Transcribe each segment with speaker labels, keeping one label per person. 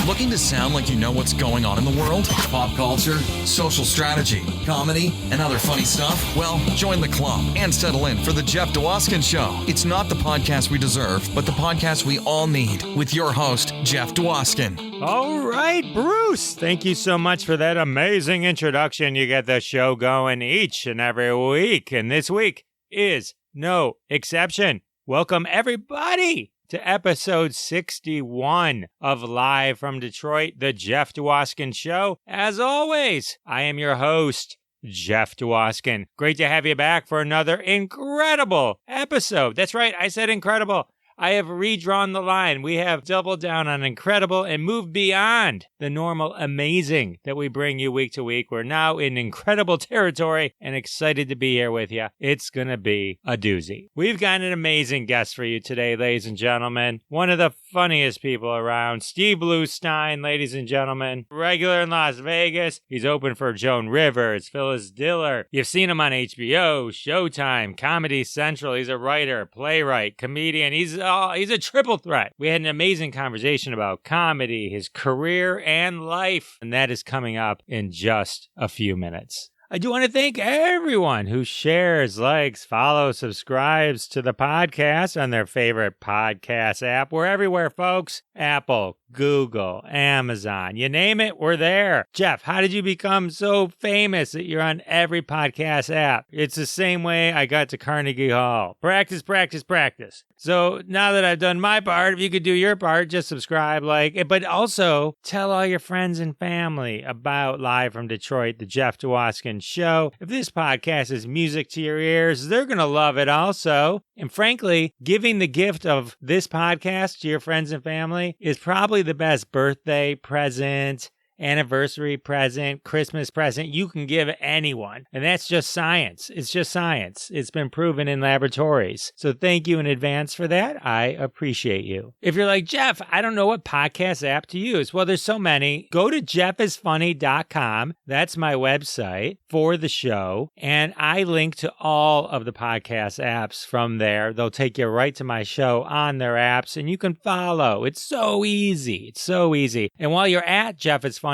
Speaker 1: Looking to sound like you know what's going on in the world? Pop culture, social strategy, comedy, and other funny stuff? Well, join the club and settle in for the Jeff Dwoskin Show. It's not the podcast we deserve, but the podcast we all need, with your host, Jeff Dwoskin.
Speaker 2: All right, Bruce. Thank you so much for that amazing introduction. You get the show going each and every week, and this week is no exception. Welcome, everybody, to episode 61 of Live from Detroit, the Jeff Dwoskin Show. As always, I am your host, Jeff Dwoskin. Great to have you back for another incredible episode. That's right, I said incredible. I have redrawn the line. We have doubled down on incredible and moved beyond the normal amazing that we bring you week to week. We're now in incredible territory and excited to be here with you. It's going to be a doozy. We've got an amazing guest for you today, ladies and gentlemen. One of the funniest people around, Steve Bluestein, ladies and gentlemen. Regular in Las Vegas. He's open for Joan River, Phyliss Diller. You've seen him on HBO, Showtime, Comedy Central. He's a writer, playwright, comedian. He's a triple threat. We had an amazing conversation about comedy, his career, and life, and that is coming up in just a few minutes. I do want to thank everyone who shares, likes, follows, subscribes to the podcast on their favorite podcast app. We're everywhere, folks. Apple, Google, Amazon, you name it, we're there. Jeff, how did you become so famous that you're on every podcast app? It's the same way I got to Carnegie Hall. Practice, practice, practice. So now that I've done my part, if you could do your part, just subscribe, like, but also tell all your friends and family about Live from Detroit, the Jeff Dwoskin Show. If this podcast is music to your ears, they're going to love it also. And frankly, giving the gift of this podcast to your friends and family is probably the best birthday present, anniversary present, Christmas present you can give anyone. And that's just science. It's just science. It's been proven in laboratories. So thank you in advance for that. I appreciate you. If you're like, Jeff, I don't know what podcast app to use. Well, there's so many. Go to jeffisfunny.com. That's my website for the show. And I link to all of the podcast apps from there. They'll take you right to my show on their apps and you can follow. It's so easy. It's so easy. And while you're at jeffisfunny.com,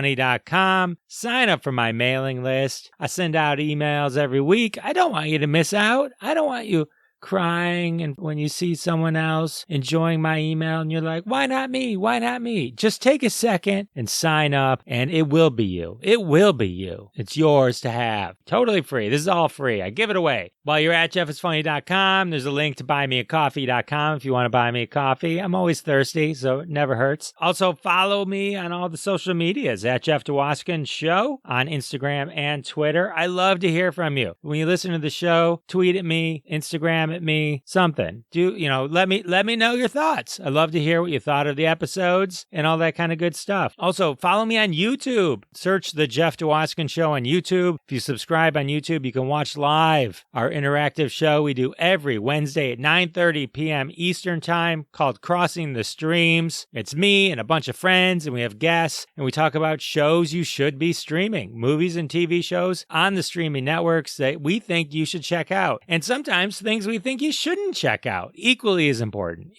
Speaker 2: sign up for my mailing list. I send out emails every week. I don't want you to miss out. I don't want you crying and when you see someone else enjoying my email and you're like, why not me? Why not me? Just take a second and sign up and it will be you. It will be you. It's yours to have. Totally free. This is all free. I give it away. While you're at jeffisfunny.com, there's a link to buymeacoffee.com if you want to buy me a coffee. I'm always thirsty, so it never hurts. Also, follow me on all the social medias at Jeff Dwoskin Show on Instagram and Twitter. I love to hear from you. When you listen to the show, tweet at me, Instagram at me, something. Let me know your thoughts. I love to hear what you thought of the episodes and all that kind of good stuff. Also, follow me on YouTube. Search the Jeff Dwoskin Show on YouTube. If you subscribe on YouTube, you can watch live our interactive show we do every Wednesday at 9:30 p.m. Eastern Time called Crossing the Streams. It's me and a bunch of friends, and we have guests, and we talk about shows you should be streaming, movies and TV shows on the streaming networks that we think you should check out, and sometimes things we think you shouldn't check out. Equally as important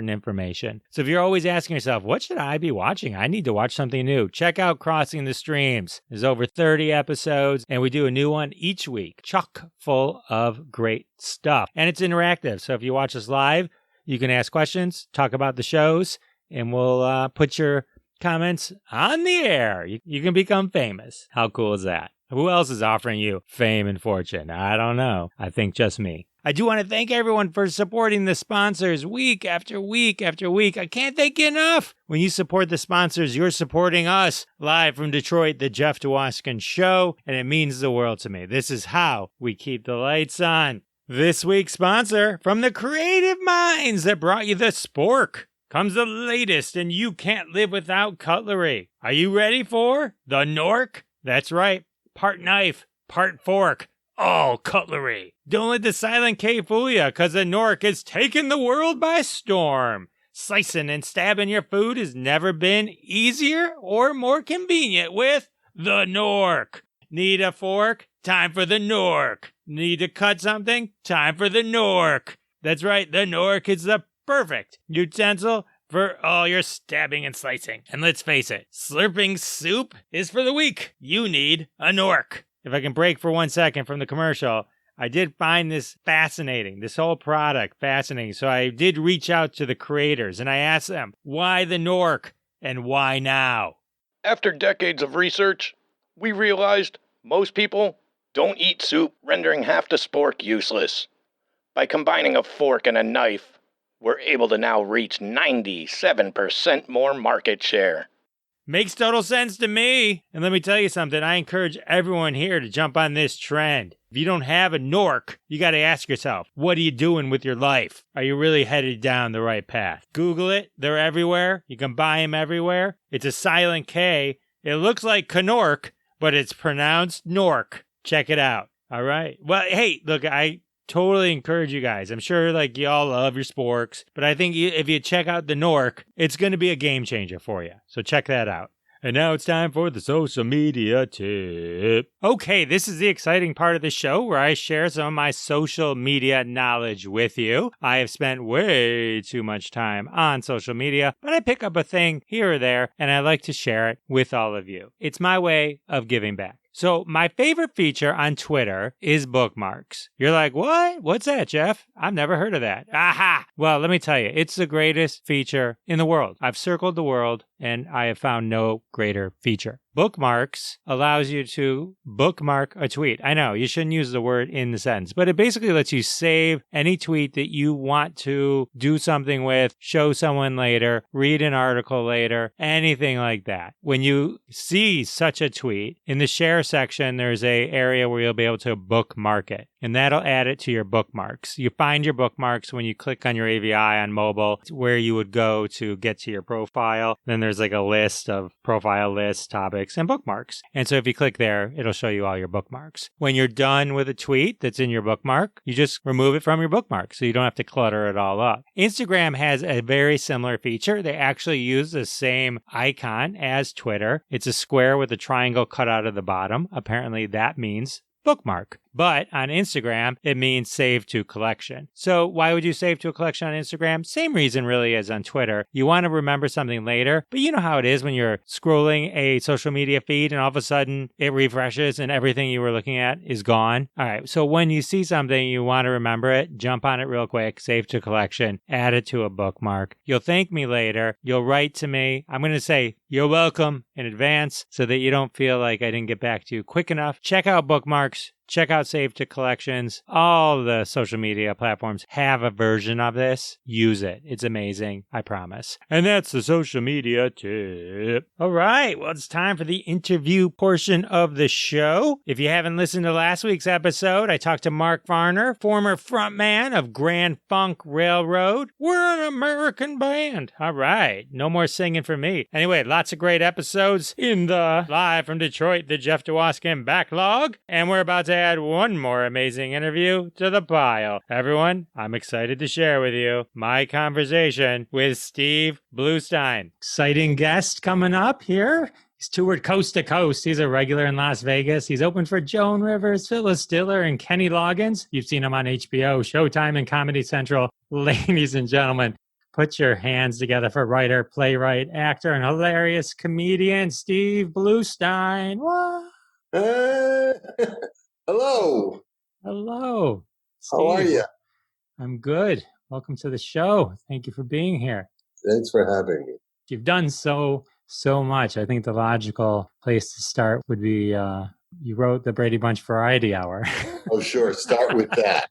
Speaker 2: information. So if you're always asking yourself, what should I be watching? I need to watch something new. Check out Crossing the Streams. There's over 30 episodes, and we do a new one each week. Chock full of great stuff. And it's interactive. So if you watch us live, you can ask questions, talk about the shows, and we'll put your comments on the air. You can become famous. How cool is that? Who else is offering you fame and fortune? I don't know. I think just me. I do want to thank everyone for supporting the sponsors week after week after week. I can't thank you enough. When you support the sponsors, you're supporting us. Live from Detroit, the Jeff Dwoskin Show, and it means the world to me. This is how we keep the lights on. This week's sponsor, from the creative minds that brought you the spork, comes the latest and you can't live without cutlery. Are you ready for the Nork? That's right. Part knife, part fork, all cutlery. Don't let the silent K fool you, because the Nork is taking the world by storm. Slicing and stabbing your food has never been easier or more convenient with the Nork. Need a fork? Time for the Nork. Need to cut something? Time for the Nork. That's right, the Nork is the perfect utensil for all your stabbing and slicing. And let's face it, slurping soup is for the weak. You need a Nork. If I can break for 1 second from the commercial, I did find this fascinating, this whole product fascinating. So I did reach out to the creators and I asked them, why the Nork and why now?
Speaker 3: After decades of research, we realized most people don't eat soup, rendering half the spork useless. By combining a fork and a knife, we're able to now reach 97% more market share.
Speaker 2: Makes total sense to me. And let me tell you something, I encourage everyone here to jump on this trend. If you don't have a Nork, you got to ask yourself, what are you doing with your life? Are you really headed down the right path? Google it. They're everywhere. You can buy them everywhere. It's a silent K. It looks like Knork, but it's pronounced Nork. Check it out. All right. Well, hey, look, I totally encourage you guys. I'm sure like y'all love your sporks, but I think if you check out the Nork, it's going to be a game changer for you. So check that out. And now it's time for the social media tip. Okay, this is the exciting part of the show where I share some of my social media knowledge with you. I have spent way too much time on social media, but I pick up a thing here or there and I like to share it with all of you. It's my way of giving back. So my favorite feature on Twitter is bookmarks. You're like, what? What's that, Jeff? I've never heard of that. Aha! Well, let me tell you, it's the greatest feature in the world. I've circled the world and I have found no greater feature. Bookmarks allows you to bookmark a tweet. I know you shouldn't use the word in the sentence, but it basically lets you save any tweet that you want to do something with, show someone later, read an article later, anything like that. When you see such a tweet, in the share section, there's a area where you'll be able to bookmark it, and that'll add it to your bookmarks. You find your bookmarks when you click on your AVI on mobile, where you would go to get to your profile. Then there's like a list of profile lists, topics, and bookmarks. And so if you click there, it'll show you all your bookmarks. When you're done with a tweet that's in your bookmark, you just remove it from your bookmark so you don't have to clutter it all up. Instagram has a very similar feature. They actually use the same icon as Twitter. It's a square with a triangle cut out of the bottom. Apparently that means bookmark. But on Instagram, it means save to collection. So why would you save to a collection on Instagram? Same reason really as on Twitter. You want to remember something later, but you know how it is when you're scrolling a social media feed and all of a sudden it refreshes and everything you were looking at is gone. All right. So when you see something, you want to remember it, jump on it real quick, save to collection, add it to a bookmark. You'll thank me later. You'll write to me. I'm going to say, you're welcome in advance so that you don't feel like I didn't get back to you quick enough. Check out bookmarks. Check out Save to Collections. All the social media platforms have a version of this. Use it. It's amazing. I promise. And that's the social media tip. All right. Well, it's time for the interview portion of the show. If you haven't listened to last week's episode, I talked to Mark Varner, former frontman of Grand Funk Railroad. We're an American band. All right. No more singing for me. Anyway, lots of great episodes in the Live from Detroit, the Jeff Dwoskin backlog. And we're about to add one more amazing interview to the pile. Everyone, I'm excited to share with you my conversation with Steve Bluestein. Exciting guest coming up here. He's toured coast to coast. He's a regular in Las Vegas. He's opened for Joan River, Phyliss Diller, and Kenny Loggins. You've seen him on HBO, Showtime, and Comedy Central. Ladies and gentlemen, put your hands together for writer, playwright, actor, and hilarious comedian Steve Bluestein. What?
Speaker 4: Hello.
Speaker 2: Hello.
Speaker 4: How are you?
Speaker 2: I'm good. Welcome to the show. Thank you for being here.
Speaker 4: Thanks for having me.
Speaker 2: You've done so much. I think the logical place to start would be you wrote the Brady Bunch Variety Hour.
Speaker 4: Oh, sure. Start with that.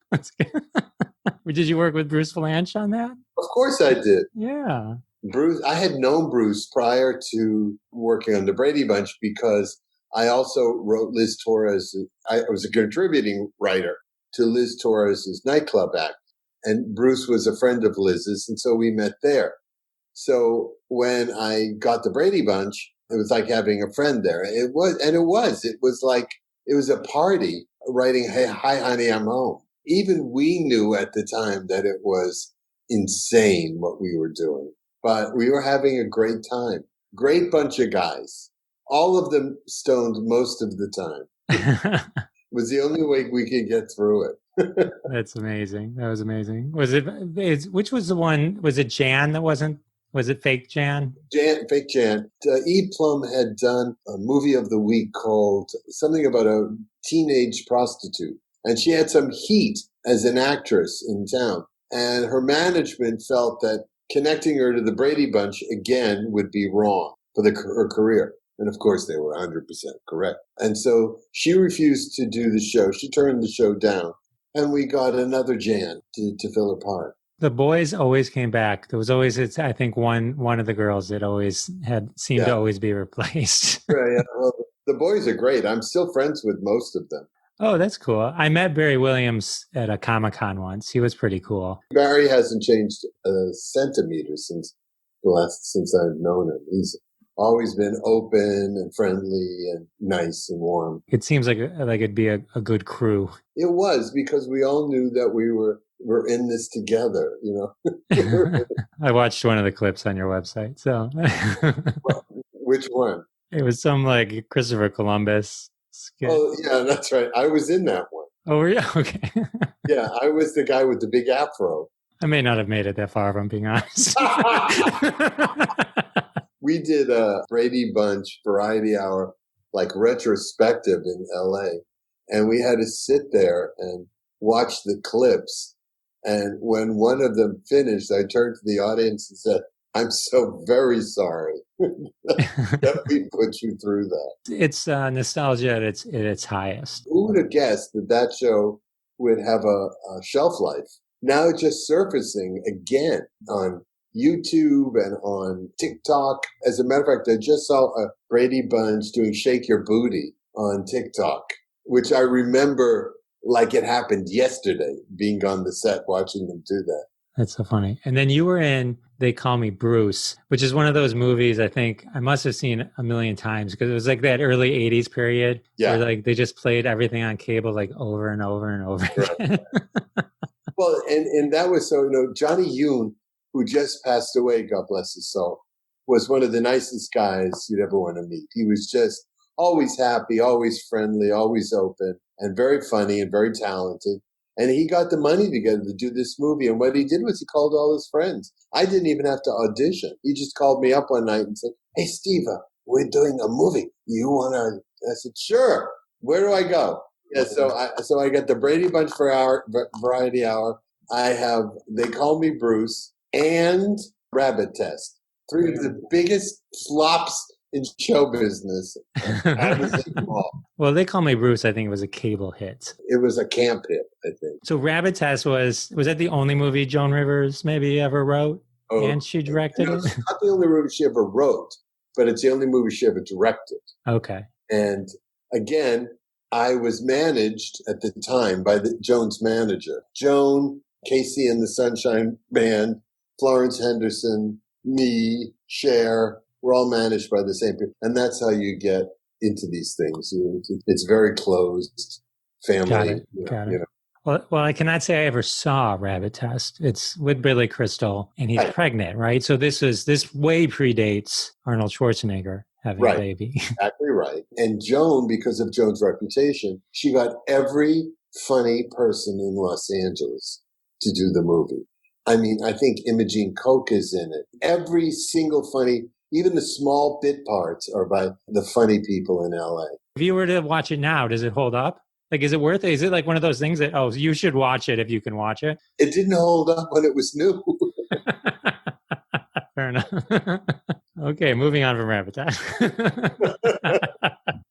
Speaker 2: Did you work with Bruce Valanche on that?
Speaker 4: Of course I did.
Speaker 2: Yeah.
Speaker 4: Bruce, I had known Bruce prior to working on the Brady Bunch because I also wrote Liz Torres. I was a contributing writer to Liz Torres's nightclub act. And Bruce was a friend of Liz's, and so we met there. So when I got the Brady Bunch, it was like having a friend there. It was a party writing, "Hey, hi, honey, I'm home." Even we knew at the time that it was insane what we were doing, but we were having a great time. Great bunch of guys. All of them stoned most of the time. It was the only way we could get through it.
Speaker 2: That's amazing. That was amazing. Which was the one? Was it Jan that wasn't Was it Fake Jan?
Speaker 4: Fake Jan. E. Plum had done a movie of the week called something about a teenage prostitute. And she had some heat as an actress in town. And her management felt that connecting her to the Brady Bunch again would be wrong for her career. And of course, they were 100% correct. And so she refused to do the show. She turned the show down. And we got another Jan to fill her part.
Speaker 2: The boys always came back. There was always, I think, one of the girls that always seemed to always be replaced.
Speaker 4: Right. Yeah. Well, the boys are great. I'm still friends with most of them.
Speaker 2: Oh, that's cool. I met Barry Williams at a Comic-Con once. He was pretty cool.
Speaker 4: Barry hasn't changed a centimeter since I've known him. He's always been open and friendly and nice and warm.
Speaker 2: It seems like it'd be a good crew.
Speaker 4: It was, because we all knew that we're in this together, you know.
Speaker 2: I watched one of the clips on your website. So,
Speaker 4: Well, which one?
Speaker 2: It was some like Christopher Columbus skit.
Speaker 4: Oh, yeah, that's right. I was in that one.
Speaker 2: Oh, were you? Okay.
Speaker 4: Yeah, I was the guy with the big afro.
Speaker 2: I may not have made it that far, if I'm being honest.
Speaker 4: We did a Brady Bunch Variety Hour, like retrospective in LA. And we had to sit there and watch the clips. And when one of them finished, I turned to the audience and said, I'm so very sorry that we put you through that.
Speaker 2: It's nostalgia at its highest.
Speaker 4: Who would have guessed that show would have a shelf life? Now it's just surfacing again on YouTube and on TikTok. As a matter of fact, I just saw a Brady Bunch doing Shake Your Booty on TikTok, which I remember like it happened yesterday, being on the set watching them do that.
Speaker 2: That's so funny. And then you were in They Call Me Bruce, which is one of those movies I think I must have seen a million times, because it was like that early 80s period where like they just played everything on cable like over and over and over again.
Speaker 4: Well, and that was so, you know, Johnny Yoon, who just passed away, God bless his soul, was one of the nicest guys you'd ever want to meet. He was just always happy, always friendly, always open, and very funny and very talented. And he got the money together to do this movie. And what he did was he called all his friends. I didn't even have to audition. He just called me up one night and said, hey, Steve, we're doing a movie. You want to? I said, sure. Where do I go? Yeah, so I got the Brady Bunch Variety Hour. I have They Call Me Bruce and Rabbit Test. Three of the biggest flops in show business.
Speaker 2: Well, They Call Me Bruce, I think it was a cable hit.
Speaker 4: It was a camp hit, I think.
Speaker 2: So Rabbit Test was that the only movie Joan Rivers maybe ever wrote? Oh, and she directed it?
Speaker 4: It's not the only movie she ever wrote, but it's the only movie she ever directed.
Speaker 2: Okay.
Speaker 4: And again, I was managed at the time by Joan's manager. Joan, Casey and the Sunshine Band, Florence Henderson, me, Cher, we're all managed by the same people. And that's how you get into these things. It's very closed family.
Speaker 2: Got it. Well, I cannot say I ever saw Rabbit Test. It's with Billy Crystal, and he's pregnant, right? So this way predates Arnold Schwarzenegger having a baby.
Speaker 4: Exactly right. And Joan, because of Joan's reputation, she got every funny person in Los Angeles to do the movie. I mean, I think Imogene Coke is in it. Every single funny, even the small bit parts are by the funny people in LA.
Speaker 2: If you were to watch it now, does it hold up? Like, is it worth it? Is it like one of those things that, you should watch it if you can watch it?
Speaker 4: It didn't hold up when it was new.
Speaker 2: Fair enough. Okay, moving on from Rabbit Test.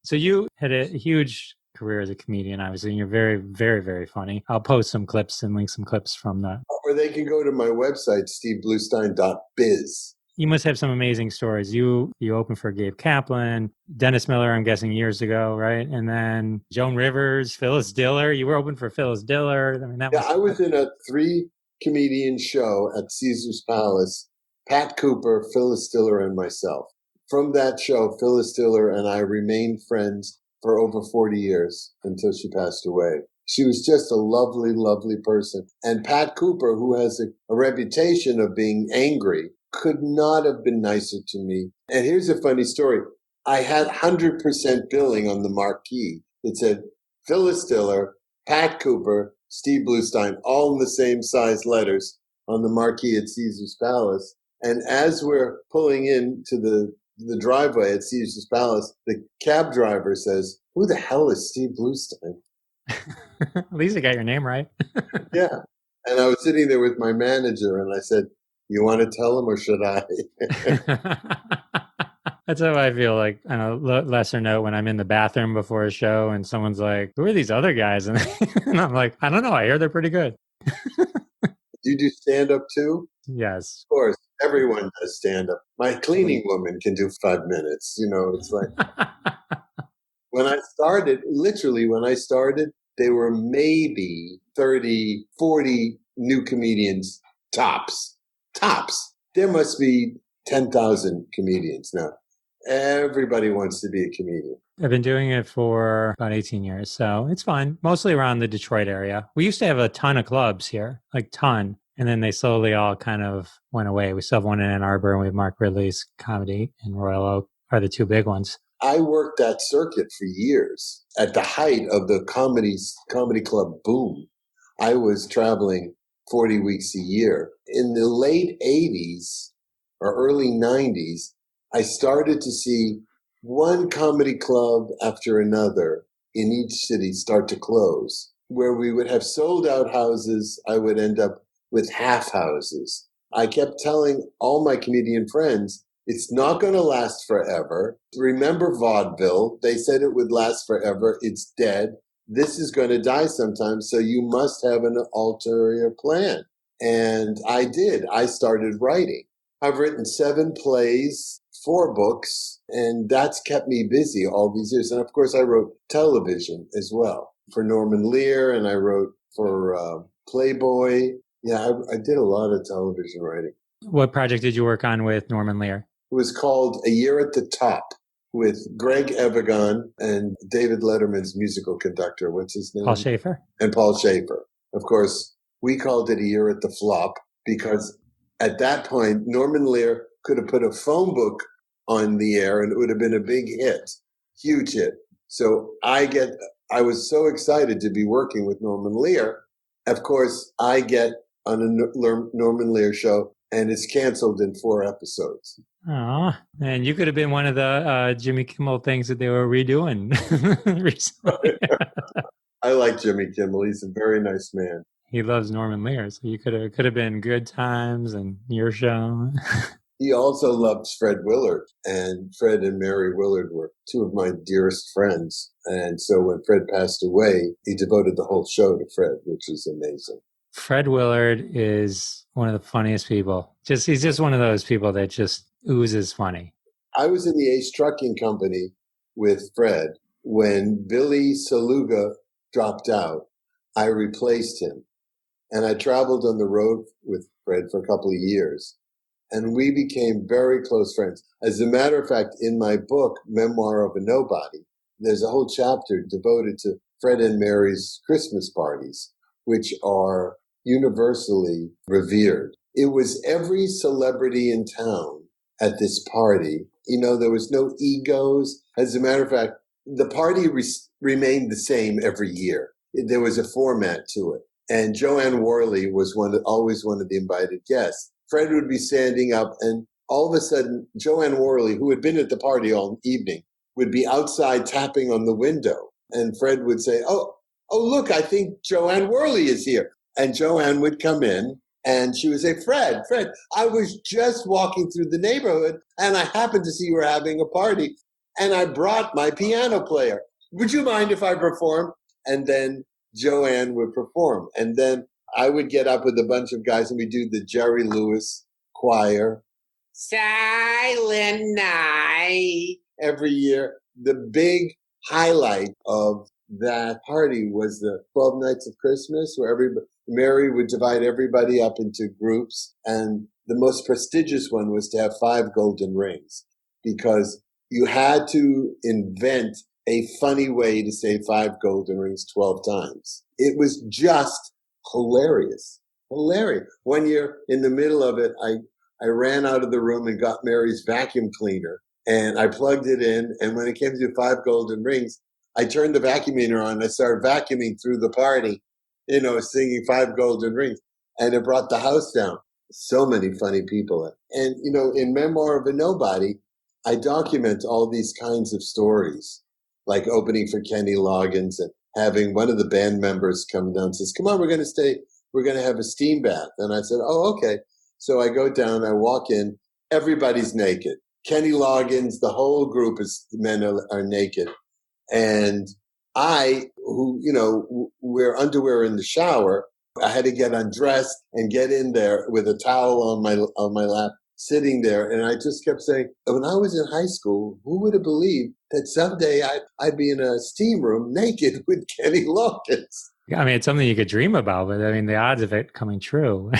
Speaker 2: So you had a huge career as a comedian, obviously, and you're very, very, very funny. I'll post some clips and link some clips from that.
Speaker 4: Or they can go to my website, stevebluestein.biz.
Speaker 2: You must have some amazing stories. You opened for Gabe Kaplan, Dennis Miller, I'm guessing years ago, right? And then Joan Rivers, Phyliss Diller. You were open for Phyliss Diller. I mean,
Speaker 4: I was in a 3-comedian show at Caesar's Palace. Pat Cooper, Phyliss Diller, and myself. From that show, Phyliss Diller and I remained friends for over 40 years until she passed away. She was just a lovely, lovely person. And Pat Cooper, who has a reputation of being angry, could not have been nicer to me. And here's a funny story. I had 100% billing on the marquee. It said Phyliss Diller, Pat Cooper, Steve Bluestein, all in the same size letters on the marquee at Caesar's Palace. And as we're pulling into the driveway at Caesar's Palace, the cab driver says, "Who the hell is Steve Bluestein?"
Speaker 2: At least you got your name right.
Speaker 4: Yeah. And I was sitting there with my manager and I said, "You want to tell him or should I?"
Speaker 2: That's how I feel like on a lesser note when I'm in the bathroom before a show and someone's like, "Who are these other guys?" And, and I'm like, "I don't know. I hear they're pretty good."
Speaker 4: Do you do stand-up too?
Speaker 2: Yes.
Speaker 4: Of course, everyone does stand-up. My cleaning woman can do 5 minutes. It's like when I started, there were maybe 30, 40 new comedians tops. Tops. There must be 10,000 comedians now. Everybody wants to be a comedian.
Speaker 2: I've been doing it for about 18 years, so it's fun. Mostly around the Detroit area. We used to have a ton of clubs here, like ton. And then they slowly all kind of went away. We still have one in Ann Arbor and we have Mark Ridley's comedy in Royal Oak are the two big ones.
Speaker 4: I worked that circuit for years. At the height of the comedy club boom, I was traveling 40 weeks a year. In the late 80s or early 90s, I started to see one comedy club after another in each city start to close. Where we would have sold out houses, I would end up with half houses. I kept telling all my comedian friends, it's not going to last forever. Remember vaudeville. They said it would last forever. It's dead. This is going to die sometime, so you must have an ulterior plan. And I did. I started writing. I've written 7 plays, 4 books, and that's kept me busy all these years. And of course, I wrote television as well for Norman Lear, and I wrote for Playboy. Yeah, I did a lot of television writing.
Speaker 2: What project did you work on with Norman Lear?
Speaker 4: It was called A Year at the Top with Greg Evigan and David Letterman's musical conductor. What's his name?
Speaker 2: Paul Schaefer.
Speaker 4: And Paul Schaefer. Of course, we called it A Year at the Flop because at that point, Norman Lear could have put a phone book on the air and it would have been a big hit, huge hit. So I was so excited to be working with Norman Lear. Of course, I get on a Norman Lear show and it's canceled in 4 episodes.
Speaker 2: Oh, and you could have been one of the Jimmy Kimmel things that they were redoing recently.
Speaker 4: I like Jimmy Kimmel. He's a very nice man.
Speaker 2: He loves Norman Lear, so you could have been Good Times and your show.
Speaker 4: He also loves Fred Willard, and Fred and Mary Willard were 2 of my dearest friends. And so when Fred passed away, he devoted the whole show to Fred, which is amazing.
Speaker 2: Fred Willard is one of the funniest people. He's just one of those people that just oozes funny.
Speaker 4: I was in the Ace Trucking Company with Fred. When Billy Saluga dropped out, I replaced him. And I traveled on the road with Fred for a couple of years. And we became very close friends. As a matter of fact, in my book, Memoir of a Nobody, there's a whole chapter devoted to Fred and Mary's Christmas parties, which are universally revered. It was every celebrity in town at this party. There was no egos. As a matter of fact, the party remained the same every year. There was a format to it. And Joanne Worley was always one of the invited guests. Fred would be standing up and all of a sudden, Joanne Worley, who had been at the party all evening, would be outside tapping on the window. And Fred would say, oh, look, I think Joanne Worley is here. And Joanne would come in and she would say, Fred, I was just walking through the neighborhood and I happened to see you were having a party and I brought my piano player. Would you mind if I perform? And then Joanne would perform. And then I would get up with a bunch of guys and we do the Jerry Lewis choir. Silent Night. Every year. The big highlight of that party was the 12 Nights of Christmas, where Mary would divide everybody up into groups. And the most prestigious one was to have 5 golden rings, because you had to invent a funny way to say 5 golden rings 12 times. It was just hilarious. One year in the middle of it, I ran out of the room and got Mary's vacuum cleaner and I plugged it in. And when it came to 5 golden rings, I turned the vacuum cleaner on and I started vacuuming through the party, singing 5 golden rings. And it brought the house down. so many funny people. And, in Memoir of a Nobody, I document all these kinds of stories, like opening for Kenny Loggins and having one of the band members come down and says, come on, we're going to have a steam bath. And I said, oh, okay. So I go down, I walk in, everybody's naked. Kenny Loggins, the whole group men are naked. And I, who, wear underwear in the shower, I had to get undressed and get in there with a towel on my lap, sitting there. And I just kept saying, when I was in high school, who would have believed that someday I'd be in a steam room naked with Kenny Loggins?
Speaker 2: I mean, it's something you could dream about, but I mean, the odds of it coming true.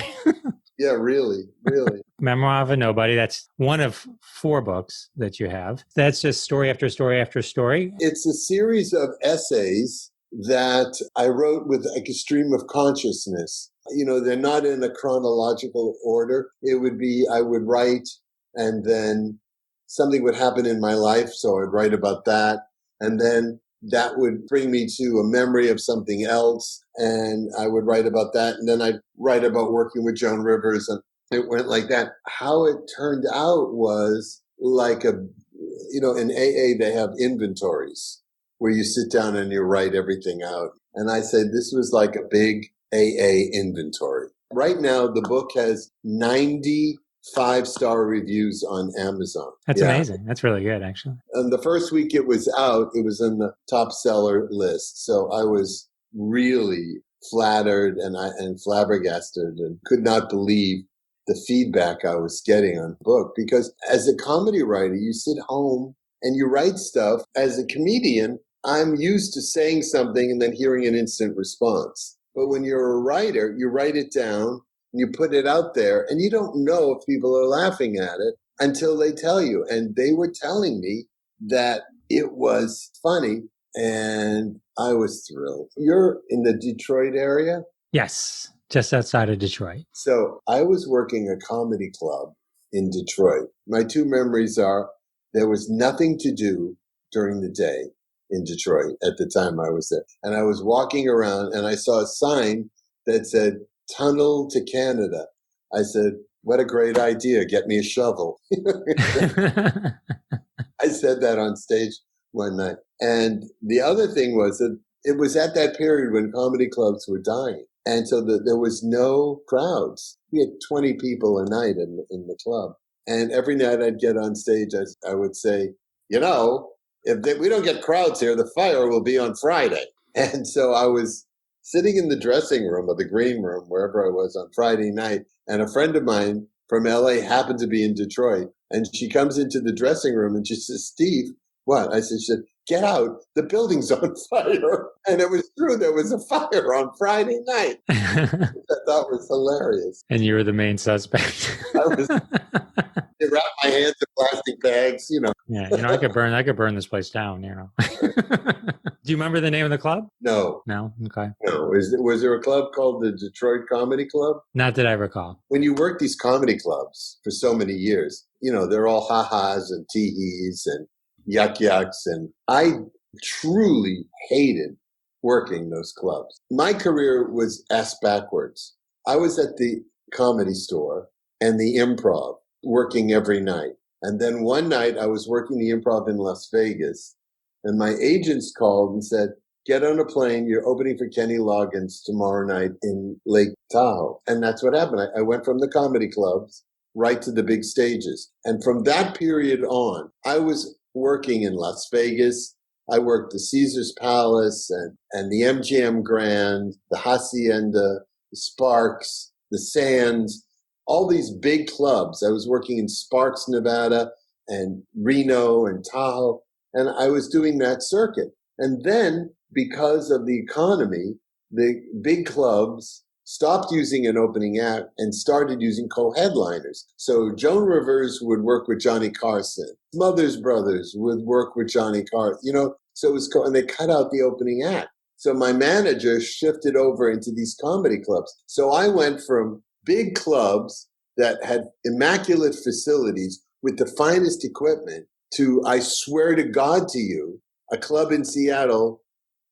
Speaker 4: Yeah, really, really.
Speaker 2: Memoir of a Nobody. That's one of 4 books that you have. That's just story after story after story.
Speaker 4: It's a series of essays that I wrote with like a stream of consciousness. They're not in a chronological order. It would be, I would write and then something would happen in my life. So I'd write about that. And then that would bring me to a memory of something else. And I would write about that. And then I'd write about working with Joan Rivers. And it went like that. How it turned out was like in AA, they have inventories where you sit down and you write everything out. And I said, this was like a big AA inventory. Right now, the book has 90 5-star reviews on Amazon.
Speaker 2: That's amazing. That's really good, actually.
Speaker 4: And the first week it was out, it was in the top seller list. So I was really flattered and flabbergasted and could not believe the feedback I was getting on the book. Because as a comedy writer, you sit home and you write stuff. As a comedian, I'm used to saying something and then hearing an instant response. But when you're a writer, you write it down, and you put it out there, and you don't know if people are laughing at it until they tell you. And they were telling me that it was funny, and I was thrilled. You're in the Detroit area?
Speaker 2: Yes, just outside of Detroit.
Speaker 4: So I was working a comedy club in Detroit. My 2 memories are there was nothing to do during the day in Detroit at the time I was there. And I was walking around, and I saw a sign that said, Tunnel to Canada. I said, what a great idea. Get me a shovel. I said that on stage one night. And the other thing was that it was at that period when comedy clubs were dying. And so there was no crowds. We had 20 people a night in the club. And every night I'd get on stage, I would say, if we don't get crowds here, the fire will be on Friday. And so I was sitting in the dressing room or the green room, wherever I was on Friday night, and a friend of mine from LA happened to be in Detroit. And she comes into the dressing room and she says, Steve, what? She said, get out. The building's on fire. And it was true. There was a fire on Friday night. I thought was hilarious.
Speaker 2: And you were the main suspect.
Speaker 4: They wrapped my hands in plastic bags,
Speaker 2: Yeah, I could burn this place down, Do you remember the name of the club?
Speaker 4: No.
Speaker 2: No? Okay.
Speaker 4: No. Was there a club called the Detroit Comedy Club?
Speaker 2: Not that I recall.
Speaker 4: When you work these comedy clubs for so many years, they're all ha-has and tee-hees and yuck-yucks. And I truly hated working those clubs. My career was ass backwards. I was at the Comedy Store and the Improv working every night. And then one night I was working the Improv in Las Vegas. And my agents called and said, get on a plane. You're opening for Kenny Loggins tomorrow night in Lake Tahoe. And that's what happened. I went from the comedy clubs right to the big stages. And from that period on, I was working in Las Vegas. I worked the Caesar's Palace and the MGM Grand, the Hacienda, the Sparks, the Sands, all these big clubs. I was working in Sparks, Nevada, and Reno and Tahoe. And I was doing that circuit. And then, because of the economy, the big clubs stopped using an opening act and started using co-headliners. So Joan Rivers would work with Johnny Carson. Smothers Brothers would work with Johnny Carson. So it was and they cut out the opening act. So my manager shifted over into these comedy clubs. So I went from big clubs that had immaculate facilities with the finest equipment to, I swear to God to you, a club in Seattle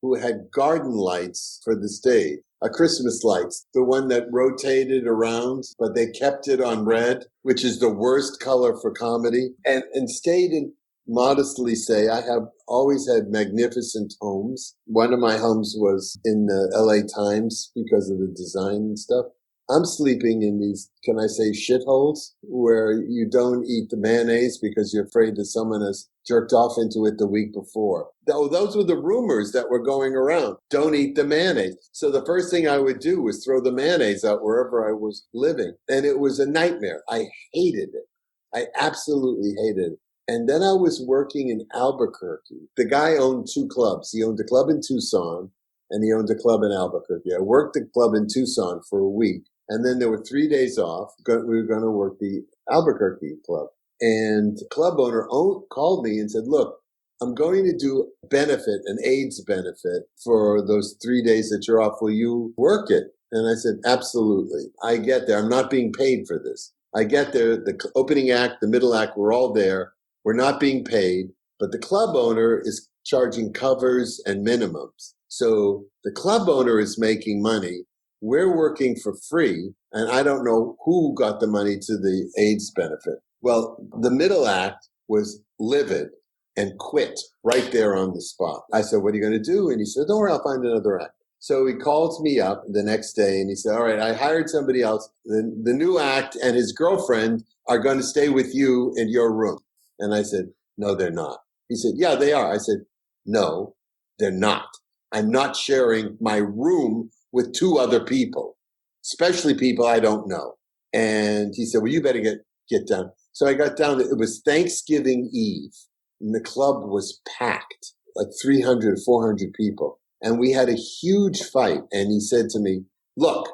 Speaker 4: who had garden lights for the stage. a Christmas lights, the one that rotated around, but they kept it on red, which is the worst color for comedy, and stayed in, modestly say, I have always had magnificent homes. One of my homes was in the LA Times because of the design and stuff. I'm sleeping in these, can I say, shitholes where you don't eat the mayonnaise because you're afraid that someone has jerked off into it the week before. Those were the rumors that were going around. Don't eat the mayonnaise. So the first thing I would do was throw the mayonnaise out wherever I was living. And it was a nightmare. I hated it. I absolutely hated it. And then I was working in Albuquerque. The guy owned two clubs. He owned a club in Tucson and he owned a club in Albuquerque. I worked the club in Tucson for a week. And then there were 3 days off. We were going to work the Albuquerque club. And the club owner called me and said, look, I'm going to do a benefit, an AIDS benefit for those 3 days that you're off. Will you work it? And I said, absolutely. I get there. I'm not being paid for this. I get there. The opening act, the middle act, we're all there. We're not being paid. But the club owner is charging covers and minimums. So the club owner is making money. We're working for free, and I don't know who got the money to the AIDS benefit. Well, the middle act was livid and quit right there on the spot. I said, what are you going to do? And he said, don't worry, I'll find another act. So he calls me up the next day, and he said, all right, I hired somebody else. The new act and his girlfriend are going to stay with you in your room. And I said, no, they're not. He said, yeah, they are. I said, no, they're not. I'm not sharing my room with two other people, especially people I don't know. And he said, well, you better get down. So I got down. It was Thanksgiving Eve, and the club was packed, like 300, 400 people. And we had a huge fight. And he said to me, look,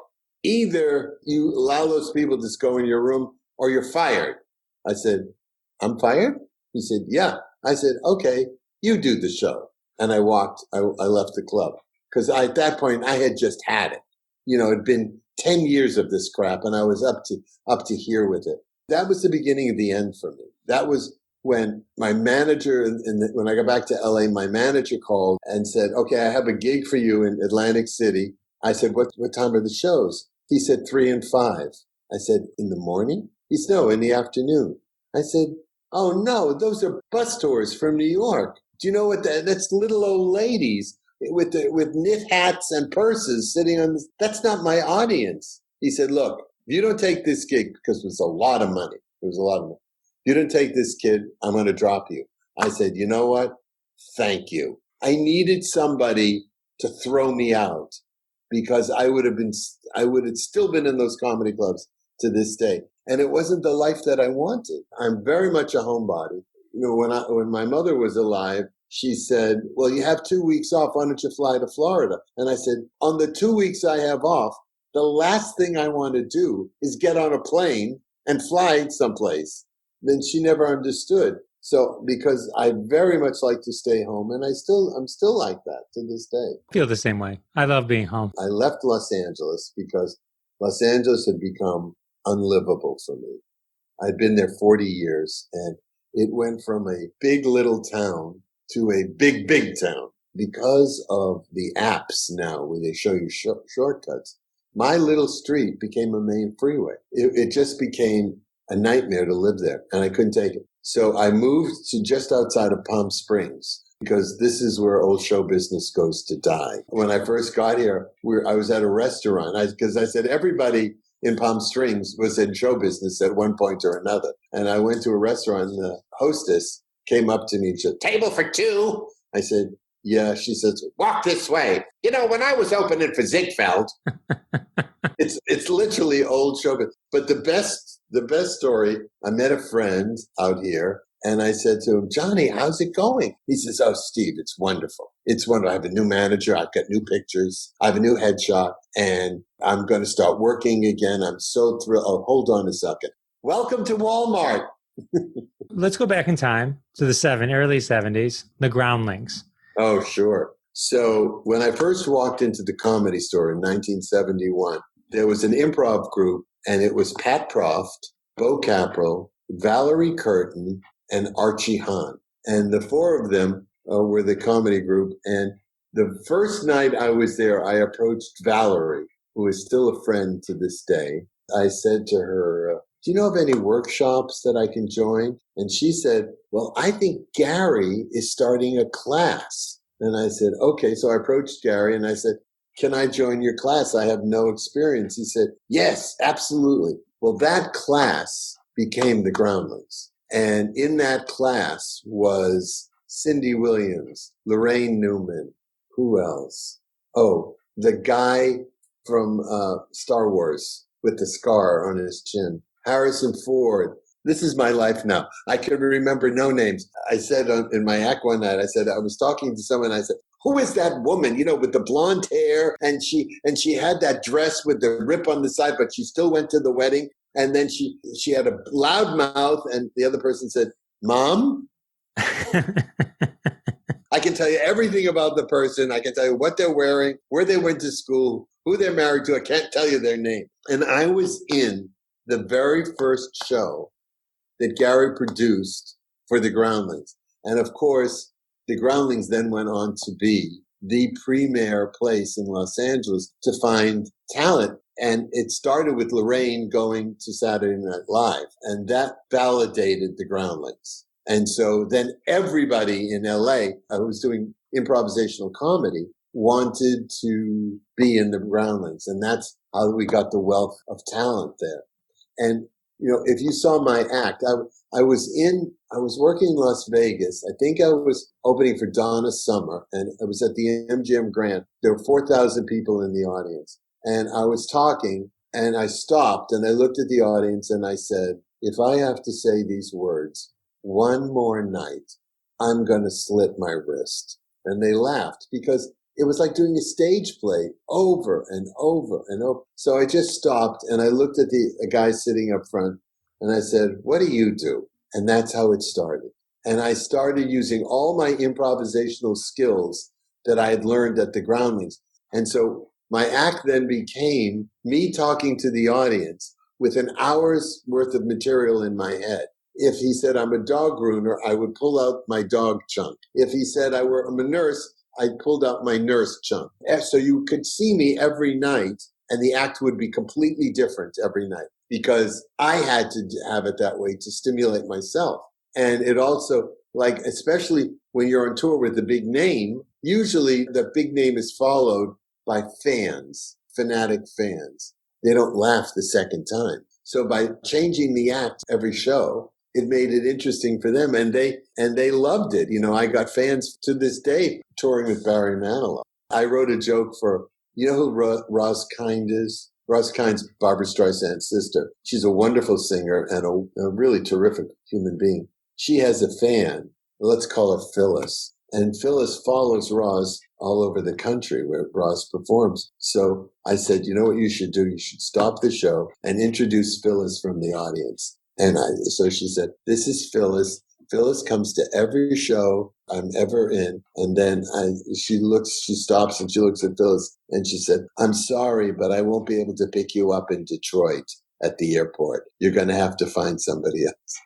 Speaker 4: either you allow those people to just go in your room or you're fired. I said, I'm fired? He said, yeah. I said, okay, you do the show. And I left the club. Because at that point, I had just had it. You know, it'd been 10 years of this crap, and I was up to here with it. That was the beginning of the end for me. That was when my manager, when I got back to LA, my manager called and said, okay, I have a gig for you in Atlantic City. I said, what time are the shows? He said 3 and 5. I said, in the morning? He said, no, in the afternoon. I said, oh no, those are bus tours from New York. Do you know what that's little old ladies with knit hats and purses sitting on this. That's not my audience. He said, look, if you don't take this gig, because it was a lot of money. If you don't take this kid, I'm going to drop you. I said, you know what? Thank you. I needed somebody to throw me out because I would have still been in those comedy clubs to this day. And it wasn't the life that I wanted. I'm very much a homebody. You know, when my mother was alive, she said, well, you have 2 weeks off. Why don't you fly to Florida? And I said, on the 2 weeks I have off, the last thing I want to do is get on a plane and fly someplace. Then she never understood. So because I very much like to stay home, and I'm still like that to this day.
Speaker 2: I feel the same way. I love being home.
Speaker 4: I left Los Angeles because Los Angeles had become unlivable for me. I'd been there 40 years, and it went from a big little town to a big, big town. Because of the apps now where they show you shortcuts, my little street became a main freeway. It just became a nightmare to live there, and I couldn't take it. So I moved to just outside of Palm Springs because this is where old show business goes to die. When I first got here, I was at a restaurant because I said everybody in Palm Springs was in show business at one point or another. And I went to a restaurant, and the hostess came up to me and said, table for two. I said, yeah. She says, walk this way. You know, when I was opening for Ziegfeld, it's literally old show business. But the best story, I met a friend out here, and I said to him, Johnny, how's it going? He says, oh, Steve, it's wonderful. It's wonderful. I have a new manager. I've got new pictures. I have a new headshot, and I'm going to start working again. I'm so thrilled. Oh, hold on a second. Welcome to Walmart.
Speaker 2: Let's go back in time to the early 70s, the Groundlings.
Speaker 4: Oh, sure. So when I first walked into the Comedy Store in 1971, there was an improv group, and it was Pat Proft, Bo Capro, Valerie Curtin, and Archie Hahn. And the four of them were the comedy group. And The first night I was there, I approached Valerie, who is still a friend to this day. I said to her, do you know of any workshops that I can join? And she said, well, I think Gary is starting a class. And I said, okay. So I approached Gary and I said, can I join your class? I have no experience. He said, yes, absolutely. Well, that class became the Groundlings. And in that class was Cindy Williams, Lorraine Newman. Who else? Oh, the guy from Star Wars with the scar on his chin. Harrison Ford. This is my life now. I can remember no names. I said in my act one night, I said, I was talking to someone, I said, who is that woman, with the blonde hair? And she had that dress with the rip on the side, but she still went to the wedding. And then she had a loud mouth, and the other person said, Mom? I can tell you everything about the person. I can tell you what they're wearing, where they went to school, who they're married to. I can't tell you their name. And I was in the very first show that Gary produced for the Groundlings. And of course, the Groundlings then went on to be the premier place in Los Angeles to find talent. And it started with Lorraine going to Saturday Night Live. And that validated the Groundlings. And so then everybody in LA who was doing improvisational comedy wanted to be in the Groundlings. And that's how we got the wealth of talent there. And, if you saw my act, I was working in Las Vegas. I think I was opening for Donna Summer, and I was at the MGM Grand. There were 4,000 people in the audience. And I was talking, and I stopped, and I looked at the audience, and I said, if I have to say these words one more night, I'm going to slit my wrist. And they laughed because it was like doing a stage play over and over and over. So I just stopped and I looked at a guy sitting up front and I said, what do you do? And that's how it started. And I started using all my improvisational skills that I had learned at the Groundlings. And so my act then became me talking to the audience with an hour's worth of material in my head. If he said I'm a dog groomer, I would pull out my dog chunk. If he said I'm a nurse, I pulled out my nurse chunk. So you could see me every night, and the act would be completely different every night because I had to have it that way to stimulate myself. And it also, especially when you're on tour with the big name, usually the big name is followed by fans, fanatic fans. They don't laugh the second time. So by changing the act every show, it made it interesting for them, and they loved it. I got fans to this day touring with Barry Manilow. I wrote a joke for, who Roz Kind is? Roz Kind's Barbra Streisand's sister. She's a wonderful singer and a really terrific human being. She has a fan. Let's call her Phyliss. And Phyliss follows Roz all over the country where Roz performs. So I said, you know what you should do? You should stop the show and introduce Phyliss from the audience. And so she said, this is Phyliss. Phyliss comes to every show I'm ever in. And then she stops and she looks at Phyliss and she said, I'm sorry, but I won't be able to pick you up in Detroit at the airport. You're going to have to find somebody else.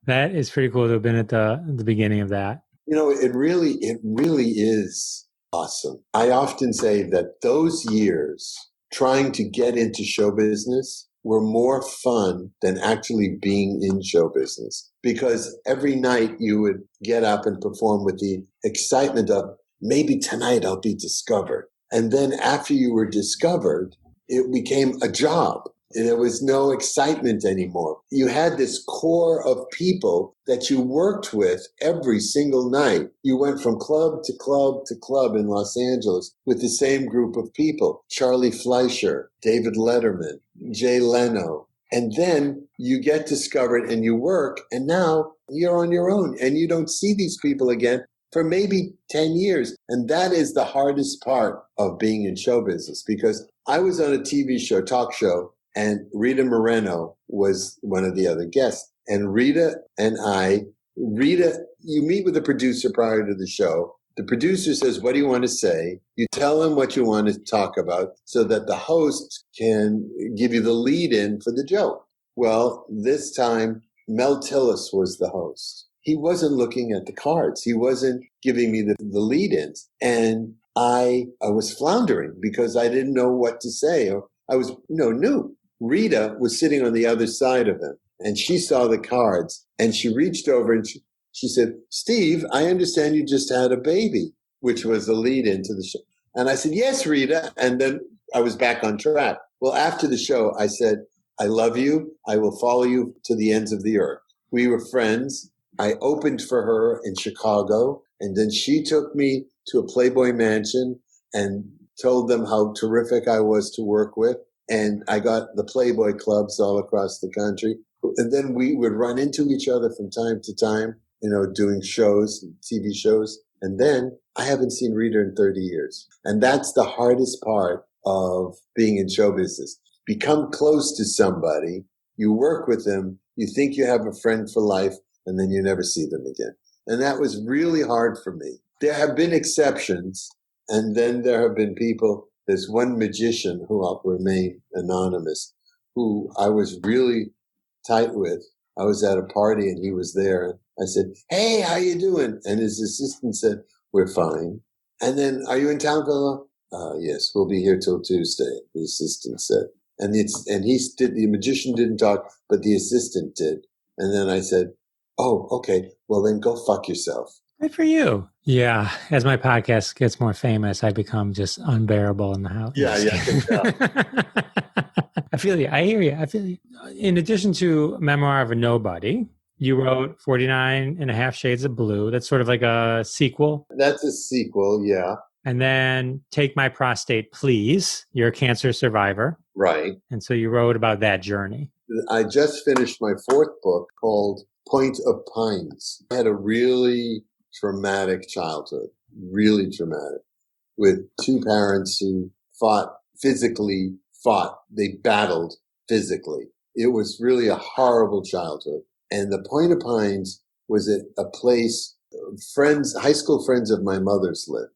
Speaker 2: That is pretty cool to have been at the beginning of that.
Speaker 4: It really is awesome. I often say that those years trying to get into show business were more fun than actually being in show business, because every night you would get up and perform with the excitement of maybe tonight I'll be discovered. And then after you were discovered, it became a job. And there was no excitement anymore. You had this core of people that you worked with every single night. You went from club to club to club in Los Angeles with the same group of people. Charlie Fleischer, David Letterman, Jay Leno. And then you get discovered and you work, and now you're on your own and you don't see these people again for maybe 10 years. And that is the hardest part of being in show business, because I was on a TV show, talk show, and Rita Moreno was one of the other guests. And Rita, you meet with the producer prior to the show. The producer says, what do you want to say? You tell him what you want to talk about so that the host can give you the lead in for the joke. Well, this time, Mel Tillis was the host. he wasn't looking at the cards. He wasn't giving me the lead-ins. And I was floundering because I didn't know what to say. Or I was, new. Rita was sitting on the other side of him, and she saw the cards, and she reached over and she said, "Steve, I understand you just had a baby," which was a lead into the show. And I said, "Yes, Rita." And then I was back on track. Well, after the show, I said, "I love you. I will follow you to the ends of the earth." We were friends. I opened for her in Chicago, and then she took me to a Playboy mansion and told them how terrific I was to work with. And I got the Playboy clubs all across the country. And then we would run into each other from time to time, doing shows, TV shows. And then I haven't seen Rita in 30 years. And that's the hardest part of being in show business. Become close to somebody, you work with them, you think you have a friend for life, and then you never see them again. And that was really hard for me. There have been exceptions, and then there have been people. There's one magician who I'll remain anonymous, who I was really tight with. I was at a party and he was there. I said, "Hey, how you doing?" And his assistant said, "We're fine." And then, "Are you in town, fellow?" "Yes, we'll be here till Tuesday," the assistant said. And the magician didn't talk, but the assistant did. And then I said, "Oh, okay, well then go fuck yourself."
Speaker 5: Good for you. Yeah. As my podcast gets more famous, I become just unbearable in the house.
Speaker 4: Yeah, I can tell.
Speaker 5: I feel you. I hear you. I feel you. In addition to Memoir of a Nobody, you wrote 49 and a Half Shades of Blue. That's sort of like a sequel.
Speaker 4: That's a sequel, yeah.
Speaker 5: And then Take My Prostate Please. You're a cancer survivor.
Speaker 4: Right.
Speaker 5: And so you wrote about that journey.
Speaker 4: I just finished my fourth book called Point of Pines. I had a really traumatic childhood, really traumatic, with two parents who physically fought. They battled physically. It was really a horrible childhood. And the Point of Pines was a place, high school friends of my mother's lived.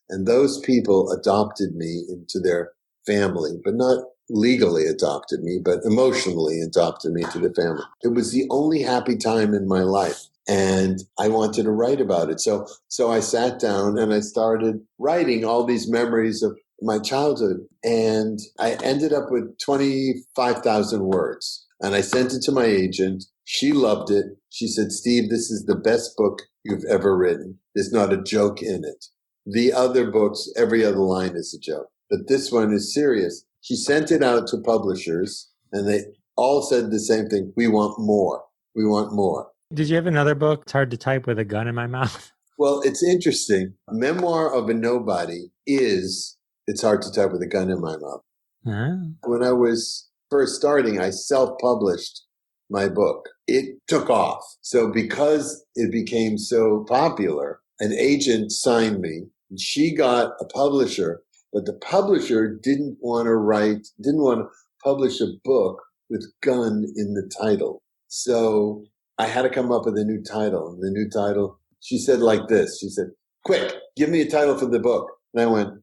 Speaker 4: And those people adopted me into their family, but not legally adopted me, but emotionally adopted me to the family. It was the only happy time in my life. And I wanted to write about it. So I sat down and I started writing all these memories of my childhood. And I ended up with 25,000 words. And I sent it to my agent. She loved it. She said, "Steve, this is the best book you've ever written. There's not a joke in it. The other books, every other line is a joke. But this one is serious." She sent it out to publishers, and they all said the same thing. "We want more. We want more."
Speaker 5: Did you have another book? It's hard to type with a gun in my mouth.
Speaker 4: Well, it's interesting. Memoir of a Nobody it's hard to type with a gun in my mouth.
Speaker 5: Ah.
Speaker 4: When I was first starting, I self-published my book. It took off. So because it became so popular, an agent signed me. And she got a publisher, but the publisher didn't want to publish a book with gun in the title. So I had to come up with a new title. And the new title, she said like this. She said, "Quick, give me a title for the book." And I went,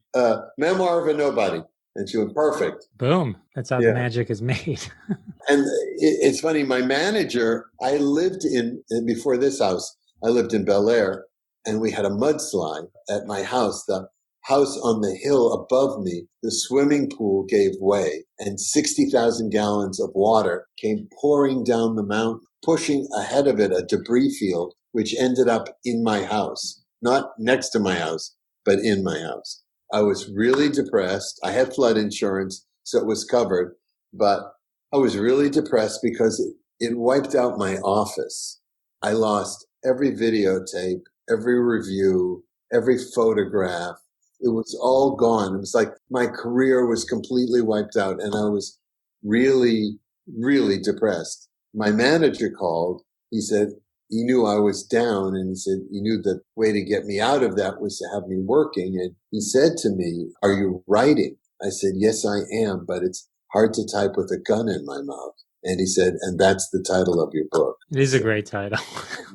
Speaker 4: Memoir of a Nobody. And she went, "Perfect."
Speaker 5: Boom. That's how the magic is made.
Speaker 4: And it's funny, my manager, before this house, I lived in Bel Air, and we had a mudslide at my house. The house on the hill above me, the swimming pool gave way, and 60,000 gallons of water came pouring down the mountain, pushing ahead of it a debris field, which ended up in my house. Not next to my house, but in my house. I was really depressed. I had flood insurance, so it was covered, but I was really depressed because it wiped out my office. I lost every videotape, every review, every photograph. It was all gone. It was like my career was completely wiped out, and I was really, really depressed. My manager called. He said he knew I was down, and he said he knew the way to get me out of that was to have me working. And he said to me, "Are you writing?" I said, "Yes, I am, but it's hard to type with a gun in my mouth." And he said, "And that's the title of your book."
Speaker 5: It is a great title.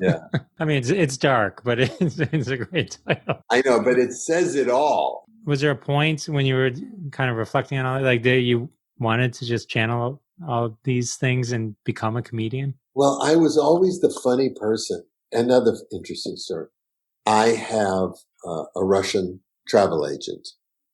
Speaker 4: Yeah.
Speaker 5: I mean, it's dark, but it's a great title.
Speaker 4: I know, but it says it all.
Speaker 5: Was there a point when you were kind of reflecting on all it, like that you wanted to just channel all these things and become a comedian?
Speaker 4: Well, I was always the funny person. another interesting story. I have a Russian travel agent,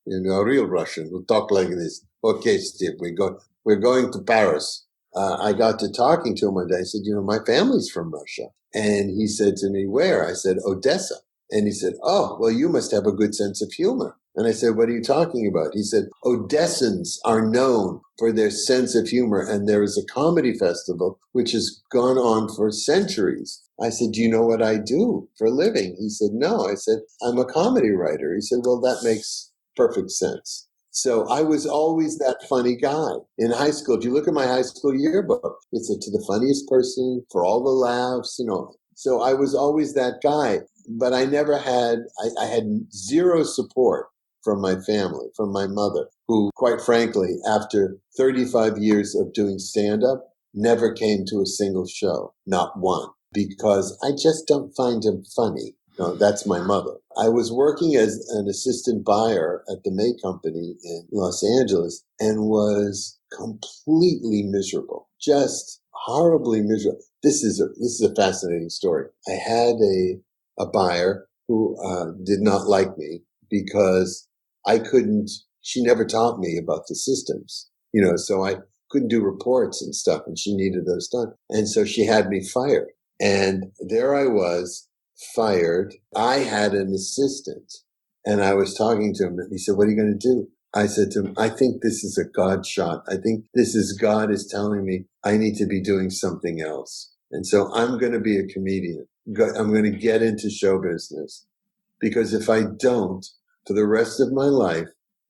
Speaker 4: a real Russian who talked like this. Okay, Steve, we're going to Paris. I got to talking to him one day. I said, my family's from Russia. And he said to me, where? I said, Odessa. And he said, oh, well, you must have a good sense of humor. And I said, what are you talking about? He said, Odessans are known for their sense of humor. And there is a comedy festival which has gone on for centuries. I said, do you know what I do for a living? He said, no. I said, I'm a comedy writer. He said, well, that makes perfect sense. So I was always that funny guy in high school. If you look at my high school yearbook, it said to the funniest person for all the laughs, So I was always that guy, but I never had, I had zero support from my family, from my mother, who, quite frankly, after 35 years of doing stand-up, never came to a single show, not one, because I just don't find him funny. No, that's my mother. I was working as an assistant buyer at the May Company in Los Angeles and was completely miserable, just horribly miserable. This is a fascinating story. I had a buyer who did not like me because she never taught me about the systems, so I couldn't do reports and stuff, and she needed those done. And so she had me fired. And there I was, fired. I had an assistant, and I was talking to him, and he said, what are you going to do? I said to him, I think this is a God shot. I think this is God is telling me I need to be doing something else. And so I'm going to be a comedian. I'm going to get into show business, because if I don't, for the rest of my life,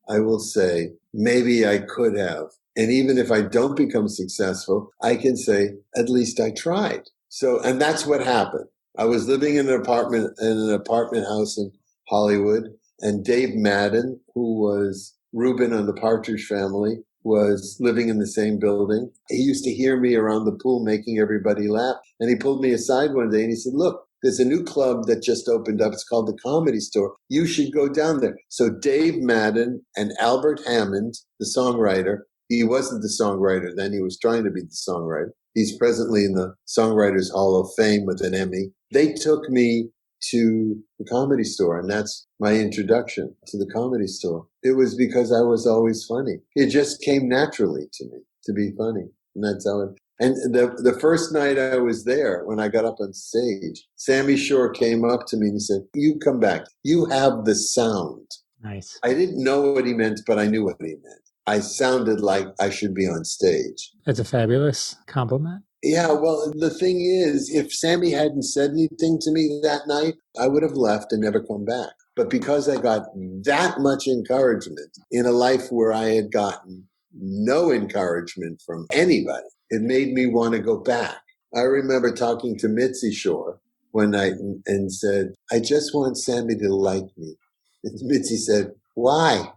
Speaker 4: I will say, maybe I could have. And even if I don't become successful, I can say, at least I tried. So, and that's what happened. I was living in an apartment house in Hollywood, and Dave Madden, who was Reuben on the Partridge Family, was living in the same building. He used to hear me around the pool making everybody laugh. And he pulled me aside one day and he said, look, there's a new club that just opened up. It's called the Comedy Store. You should go down there. So Dave Madden and Albert Hammond, the songwriter, he wasn't the songwriter then, he was trying to be the songwriter. He's presently in the Songwriters Hall of Fame with an Emmy. They took me to the Comedy Store, and that's my introduction to the Comedy Store. It was because I was always funny. It just came naturally to me to be funny. And that's how it. And the first night I was there, when I got up on stage, Sammy Shore came up to me and he said, you come back. You have the sound.
Speaker 5: Nice.
Speaker 4: I didn't know what he meant, but I knew what he meant. I sounded like I should be on stage.
Speaker 5: That's a fabulous compliment.
Speaker 4: Yeah, well, the thing is, if Sammy hadn't said anything to me that night, I would have left and never come back. But because I got that much encouragement in a life where I had gotten no encouragement from anybody, it made me want to go back. I remember talking to Mitzi Shore one night and said, I just want Sammy to like me. And Mitzi said, why?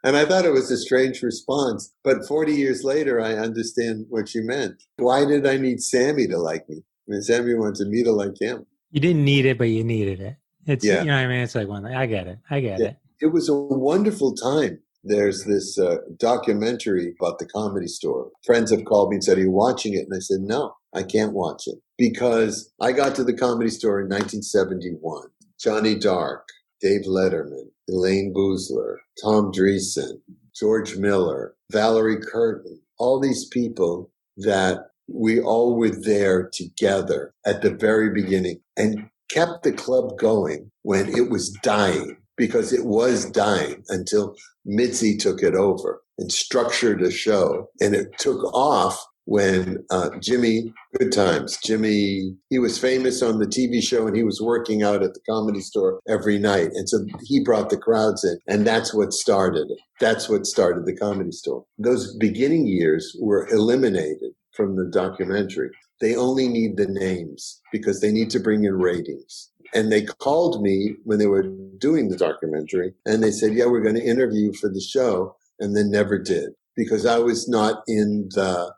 Speaker 4: And I thought it was a strange response. But 40 years later, I understand what she meant. Why did I need Sammy to like me? I mean, Sammy wanted me to like him.
Speaker 5: You didn't need it, but you needed it. It's,
Speaker 4: Yeah.
Speaker 5: You know what I mean? It's like one thing. I get it. it.
Speaker 4: It was a wonderful time. There's this documentary about the Comedy Store. Friends have called me and said, are you watching it? And I said, no, I can't watch it. Because I got to the Comedy Store in 1971. Johnny Dark, Dave Letterman, Elaine Boozler, Tom Dreesen, George Miller, Valerie Curtin, all these people that we all were there together at the very beginning and kept the club going when it was dying, because it was dying until Mitzi took it over and structured a show. And it took off when Jimmy, good times, Jimmy, he was famous on the TV show and he was working out at the Comedy Store every night. And so he brought the crowds in, and that's what started it. That's what started the Comedy Store. Those beginning years were eliminated from the documentary. They only need the names because they need to bring in ratings. And they called me when they were doing the documentary and they said, yeah, we're going to interview you for the show, and then never did, because I was not in the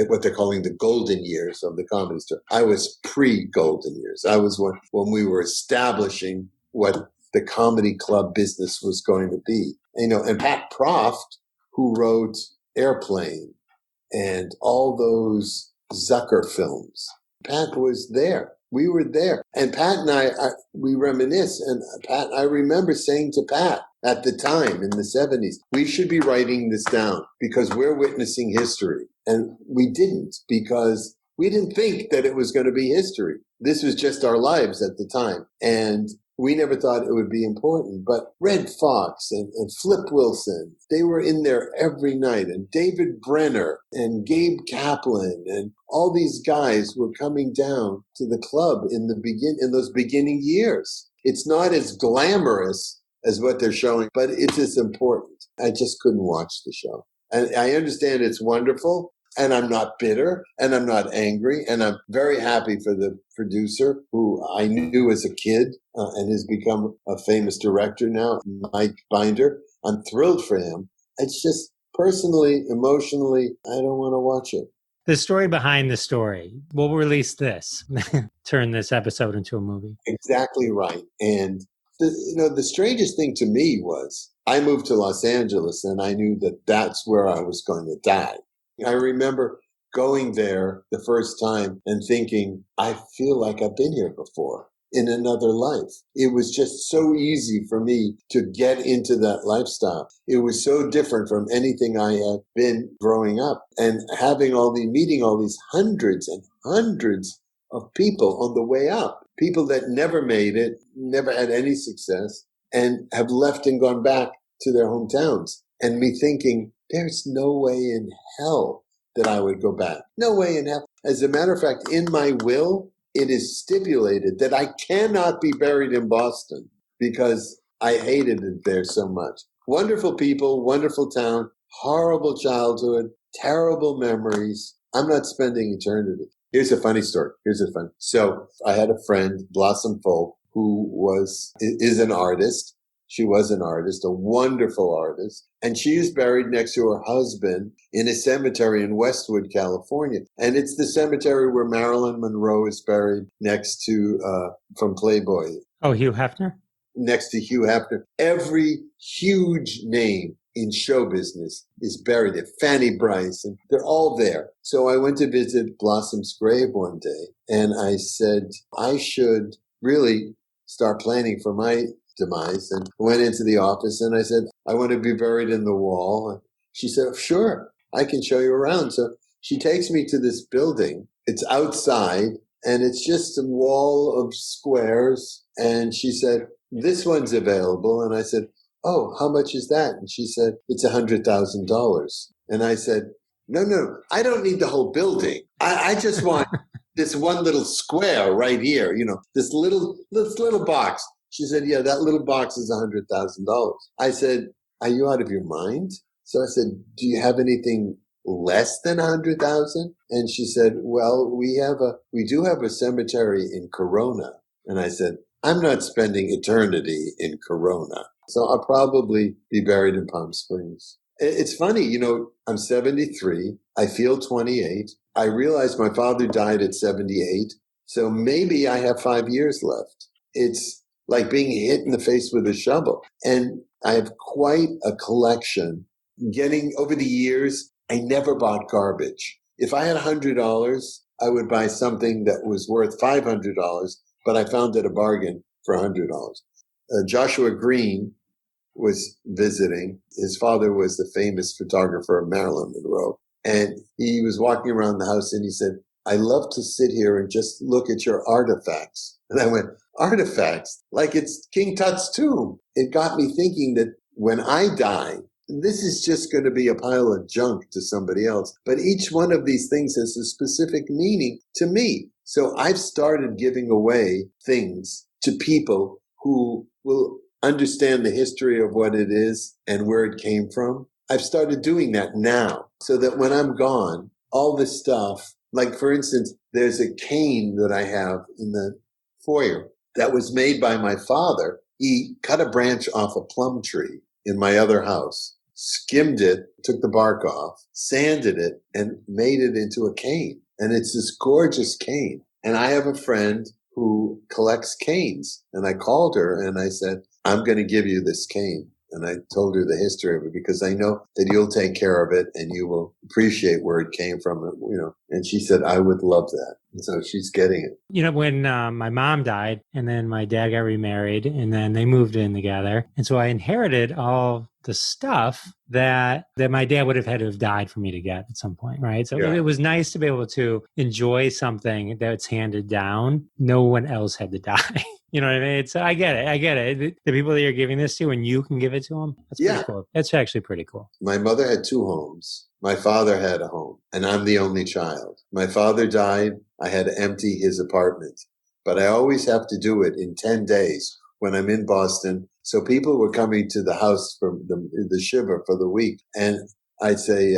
Speaker 4: what they're calling the golden years of the Comedy Store. I was pre-golden years. I was when we were establishing what the comedy club business was going to be. And Pat Proft, who wrote Airplane and all those Zucker films, Pat was there. We were there. And Pat and I we reminisce. And I remember saying to Pat at the time in the 70s, we should be writing this down because we're witnessing history. And we didn't, because we didn't think that it was going to be history. This was just our lives at the time. And we never thought it would be important. But Red Fox and Flip Wilson, they were in there every night. And David Brenner and Gabe Kaplan and all these guys were coming down to the club in those beginning years. It's not as glamorous as what they're showing, but it's as important. I just couldn't watch the show. And I understand it's wonderful. And I'm not bitter and I'm not angry. And I'm very happy for the producer who I knew as a kid and has become a famous director now, Mike Binder. I'm thrilled for him. It's just personally, emotionally, I don't want to watch it.
Speaker 5: The story behind the story. We'll release this, turn this episode into a movie.
Speaker 4: Exactly right. And the strangest thing to me was I moved to Los Angeles and I knew that that's where I was going to die. I remember going there the first time and thinking, I feel like I've been here before in another life. It was just so easy for me to get into that lifestyle. It was so different from anything I had been growing up, and meeting all these hundreds and hundreds of people on the way up, people that never made it, never had any success, and have left and gone back to their hometowns. And me thinking, there's no way in hell that I would go back. No way in hell. As a matter of fact, in my will, it is stipulated that I cannot be buried in Boston because I hated it there so much. Wonderful people, wonderful town, horrible childhood, terrible memories. I'm not spending eternity. Here's a funny story. So I had a friend, Blossom Folk, who is an artist. She was an artist, a wonderful artist. And she is buried next to her husband in a cemetery in Westwood, California. And it's the cemetery where Marilyn Monroe is buried next to, from Playboy.
Speaker 5: Oh, Hugh Hefner?
Speaker 4: Next to Hugh Hefner. Every huge name in show business is buried there. Fanny Brice, and they're all there. So I went to visit Blossom's grave one day. And I said, I should really start planning for my demise, and went into the office and I said, I want to be buried in the wall. And she said, sure, I can show you around. So she takes me to this building. It's outside and it's just a wall of squares. And she said, this one's available. And I said, oh, how much is that? And she said, it's $100,000. And I said, no, I don't need the whole building. I just want this one little square right here, this little box. She said, yeah, that little box is $100,000. I said, are you out of your mind? So I said, do you have anything less than $100,000? And she said, well, we do have a cemetery in Corona. And I said, I'm not spending eternity in Corona. So I'll probably be buried in Palm Springs. It's funny, I'm 73. I feel 28. I realize my father died at 78. So maybe I have 5 years left. It's like being hit in the face with a shovel. And I have quite a collection. Getting over the years, I never bought garbage. If I had $100, I would buy something that was worth $500, but I found it a bargain for $100. Joshua Green was visiting. His father was the famous photographer of Marilyn Monroe. And he was walking around the house and he said, I love to sit here and just look at your artifacts. And I went, artifacts? Like it's King Tut's tomb. It got me thinking that when I die, this is just going to be a pile of junk to somebody else. But each one of these things has a specific meaning to me. So I've started giving away things to people who will understand the history of what it is and where it came from. I've started doing that now so that when I'm gone, all this stuff, like for instance, there's a cane that I have in the foyer that was made by my father. He cut a branch off a plum tree in my other house, skimmed it, took the bark off, sanded it, and made it into a cane. And it's this gorgeous cane. And I have a friend who collects canes. And I called her and I said, I'm going to give you this cane. And I told her the history of it because I know that you'll take care of it and you will appreciate where it came from, And she said, I would love that. And so she's getting it.
Speaker 5: You know, when my mom died and then my dad got remarried and then they moved in together. And so I inherited all the stuff that my dad would have had to have died for me to get at some point, right? So
Speaker 4: Yeah.
Speaker 5: it was nice to be able to enjoy something that's handed down. No one else had to die. You know what I mean? So I get it. The people that you're giving this to and you can give it to them, that's pretty cool. That's actually pretty cool.
Speaker 4: My mother had 2 homes. My father had a home, and I'm the only child. My father died. I had to empty his apartment, but I always have to do it in 10 days when I'm in Boston. So people were coming to the house from the shiva for the week, and I'd say,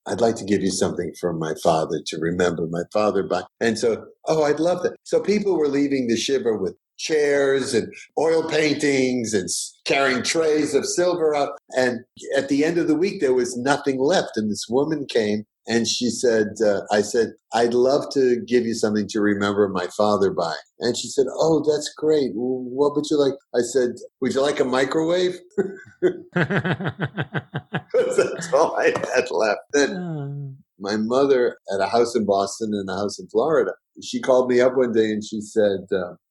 Speaker 4: I'd like to give you something from my father to remember my father by. And so, I'd love that. So people were leaving the shiva with chairs and oil paintings and carrying trays of silver out. And at the end of the week, there was nothing left. And this woman came and she said, I said, I'd love to give you something to remember my father by. And she said, oh, that's great. What would you like? I said, would you like a microwave? That's all I had left. Then my mother had a house in Boston and a house in Florida. She called me up one day and she said,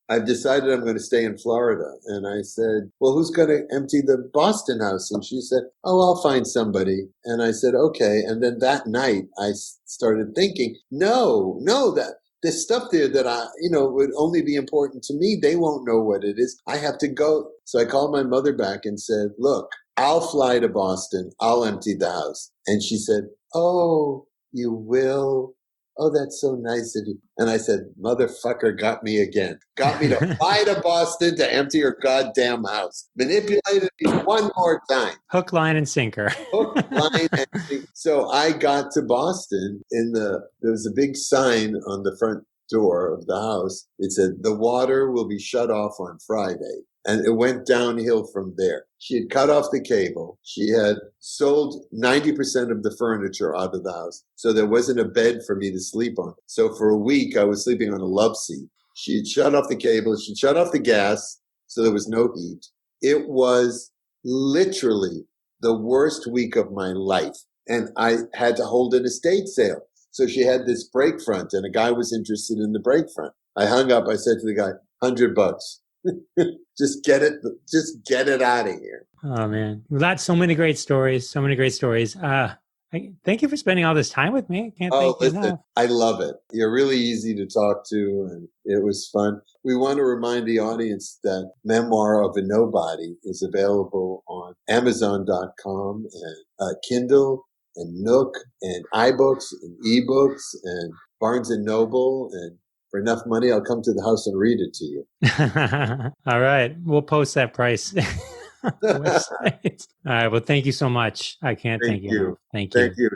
Speaker 4: I've decided I'm going to stay in Florida. And I said, well, who's going to empty the Boston house? And she said, I'll find somebody. And I said, okay. And then that night I started thinking, no, that there's stuff there that would only be important to me. They won't know what it is. I have to go. So I called my mother back and said, look, I'll fly to Boston. I'll empty the house. And she said, oh, you will? Oh, that's so nice of you. And I said, motherfucker got me again. Got me to fly to Boston to empty her goddamn house. Manipulated me one more time.
Speaker 5: Hook, line, and sinker.
Speaker 4: Hook, line, and sinker. So I got to Boston. There was a big sign on the front door of the house. It said, the water will be shut off on Friday. And it went downhill from there. She had cut off the cable. She had sold 90% of the furniture out of the house. So there wasn't a bed for me to sleep on. So for a week, I was sleeping on a love seat. She had shut off the cable. She shut off the gas. So there was no heat. It was literally the worst week of my life. And I had to hold an estate sale. So she had this break front and a guy was interested in the break front. I hung up. I said to the guy, $100. Just get it out of here.
Speaker 5: Oh man, so many great stories. Thank you for spending all this time with me. Can't thank you enough.
Speaker 4: I love it. You're really easy to talk to, and it was fun. We want to remind the audience that Memoir of a Nobody is available on Amazon.com and Kindle and Nook and iBooks and eBooks and Barnes and Noble, and for enough money, I'll come to the house and read it to you.
Speaker 5: All right. We'll post that price. All right. Well, thank you so much. I can't thank you enough. Thank you.
Speaker 4: Thank you.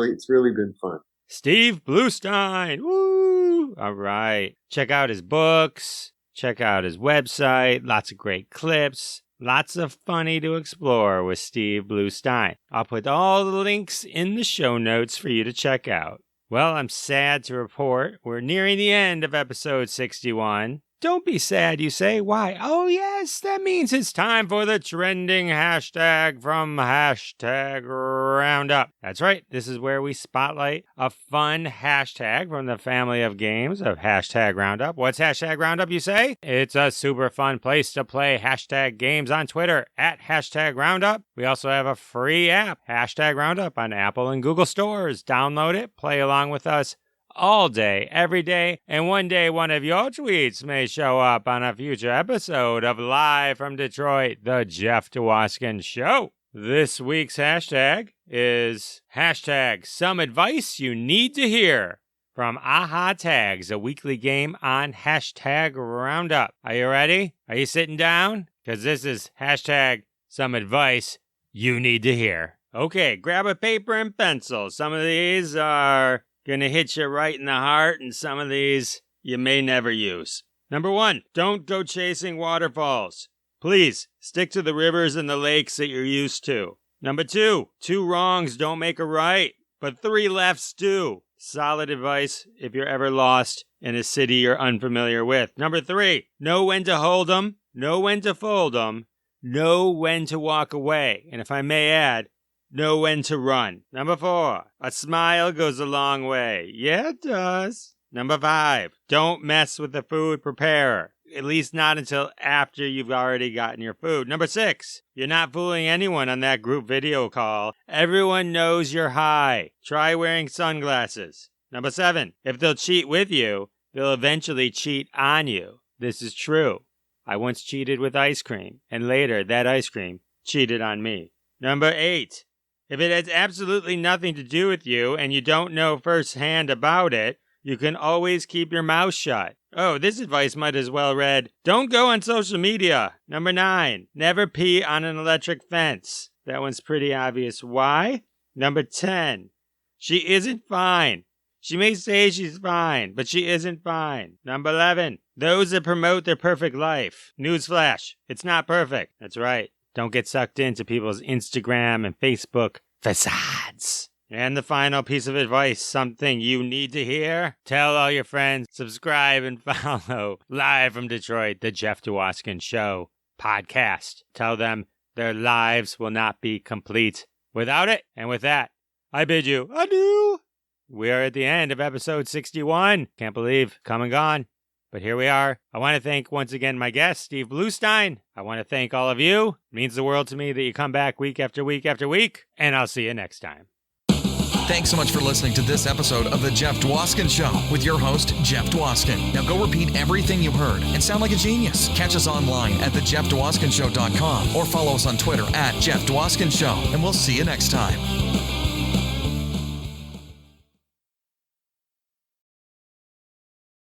Speaker 4: It's really been fun.
Speaker 2: Steve Bluestein. Woo! All right. Check out his books. Check out his website. Lots of great clips. Lots of funny to explore with Steve Bluestein. I'll put all the links in the show notes for you to check out. Well, I'm sad to report we're nearing the end of episode 61. Don't be sad, you say. Why? Oh, yes, that means it's time for the trending hashtag from Hashtag Roundup. That's right. This is where we spotlight a fun hashtag from the family of games of Hashtag Roundup. What's Hashtag Roundup, you say? It's a super fun place to play hashtag games on Twitter at Hashtag Roundup. We also have a free app, Hashtag Roundup, on Apple and Google stores. Download it, play along with us all day, every day, and one day one of your tweets may show up on a future episode of Live from Detroit, The Jeff Dwoskin Show. This week's hashtag is hashtag Some Advice You Need to Hear from Aha Tags, a weekly game on Hashtag Roundup. Are you ready? Are you sitting down? Because this is hashtag Some Advice You Need to Hear. Okay, grab a paper and pencil. Some of these are gonna hit you right in the heart, and some of these you may never use. Number 1, don't go chasing waterfalls. Please, stick to the rivers and the lakes that you're used to. Number 2, 2 wrongs don't make a right, but 3 lefts do. Solid advice if you're ever lost in a city you're unfamiliar with. Number 3, know when to hold 'em, know when to fold 'em, know when to walk away. And if I may add, know when to run. Number 4, a smile goes a long way. Yeah, it does. Number 5, don't mess with the food preparer. At least not until after you've already gotten your food. Number 6, you're not fooling anyone on that group video call. Everyone knows you're high. Try wearing sunglasses. Number 7, if they'll cheat with you, they'll eventually cheat on you. This is true. I once cheated with ice cream, and later that ice cream cheated on me. Number 8, if it has absolutely nothing to do with you and you don't know firsthand about it, you can always keep your mouth shut. Oh, this advice might as well read, don't go on social media. Number 9, never pee on an electric fence. That one's pretty obvious. Why? Number 10, she isn't fine. She may say she's fine, but she isn't fine. Number 11, those that promote their perfect life. Newsflash, it's not perfect. That's right. Don't get sucked into people's Instagram and Facebook facades. And the final piece of advice, something you need to hear. Tell all your friends, subscribe and follow Live from Detroit, the Jeff Dwoskin Show podcast. Tell them their lives will not be complete without it. And with that, I bid you adieu. We are at the end of episode 61. Can't believe come and gone. But here we are. I want to thank once again my guest, Steve Bluestein. I want to thank all of you. It means the world to me that you come back week after week after week. And I'll see you next time.
Speaker 1: Thanks so much for listening to this episode of The Jeff Dwoskin Show with your host, Jeff Dwoskin. Now go repeat everything you heard and sound like a genius. Catch us online at thejeffdwoskinshow.com or follow us on Twitter at Jeff Dwoskin Show. And we'll see you next time.